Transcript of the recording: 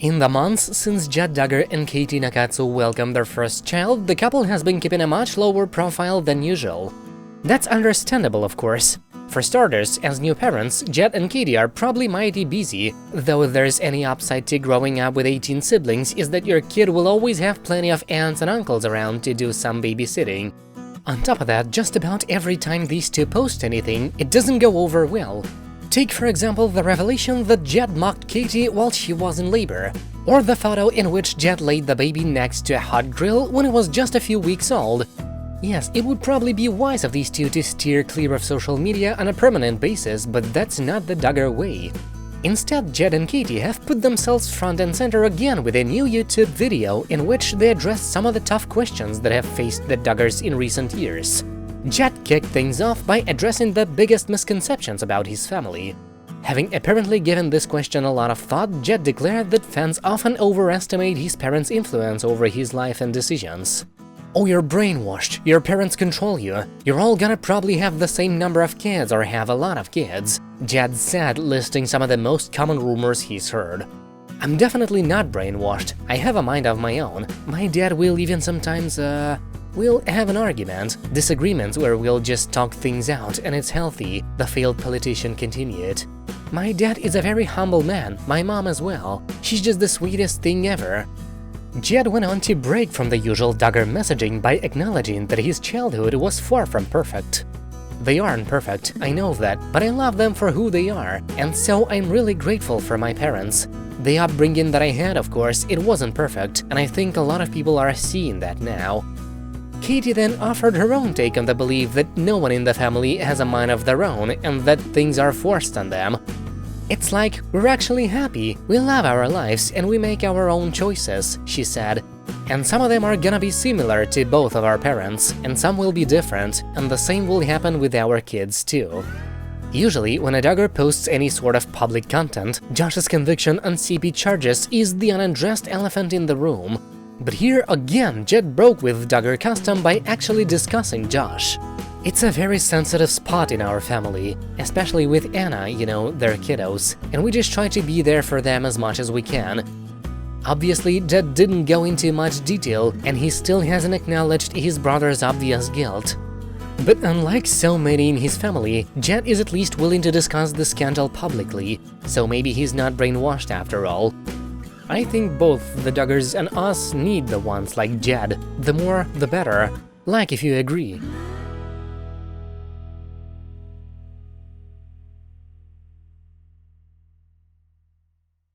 In the months since Jed Duggar and Katey Nakatsu welcomed their first child, the couple has been keeping a much lower profile than usual. That's understandable, of course. For starters, as new parents, Jed and Katey are probably mighty busy, though if there's any upside to growing up with 18 siblings is that your kid will always have plenty of aunts and uncles around to do some babysitting. On top of that, just about every time these two post anything, it doesn't go over well. Take, for example, the revelation that Jed mocked Katey while she was in labor, or the photo in which Jed laid the baby next to a hot grill when it was just a few weeks old. Yes, it would probably be wise of these two to steer clear of social media on a permanent basis, but that's not the Duggar way. Instead, Jed and Katey have put themselves front and center again with a new YouTube video in which they address some of the tough questions that have faced the Duggars in recent years. Jed kicked things off by addressing the biggest misconceptions about his family. Having apparently given this question a lot of thought, Jed declared that fans often overestimate his parents' influence over his life and decisions. "Oh, you're brainwashed, your parents control you, you're all gonna probably have the same number of kids or have a lot of kids," Jed said, listing some of the most common rumors he's heard. "I'm definitely not brainwashed, I have a mind of my own. My dad will even sometimes, we'll have an argument, disagreements where we'll just talk things out, and it's healthy," the failed politician continued. "My dad is a very humble man, my mom as well. She's just the sweetest thing ever." Jed went on to break from the usual Duggar messaging by acknowledging that his childhood was far from perfect. "They aren't perfect, I know that, but I love them for who they are, and so I'm really grateful for my parents. The upbringing that I had, of course, it wasn't perfect, and I think a lot of people are seeing that now." Katey then offered her own take on the belief that no one in the family has a mind of their own and that things are forced on them. "It's like, we're actually happy, we love our lives and we make our own choices," she said. "And some of them are gonna be similar to both of our parents, and some will be different, and the same will happen with our kids too." Usually, when a Duggar posts any sort of public content, Josh's conviction on CP charges is the unaddressed elephant in the room. But here again, Jed broke with Duggar custom by actually discussing Josh. "It's a very sensitive spot in our family, especially with Anna, you know, their kiddos, and we just try to be there for them as much as we can." Obviously, Jed didn't go into much detail, and he still hasn't acknowledged his brother's obvious guilt. But unlike so many in his family, Jed is at least willing to discuss the scandal publicly, so maybe he's not brainwashed after all. I think both the Duggars and us need the ones like Jed. The more, the better. Like if you agree.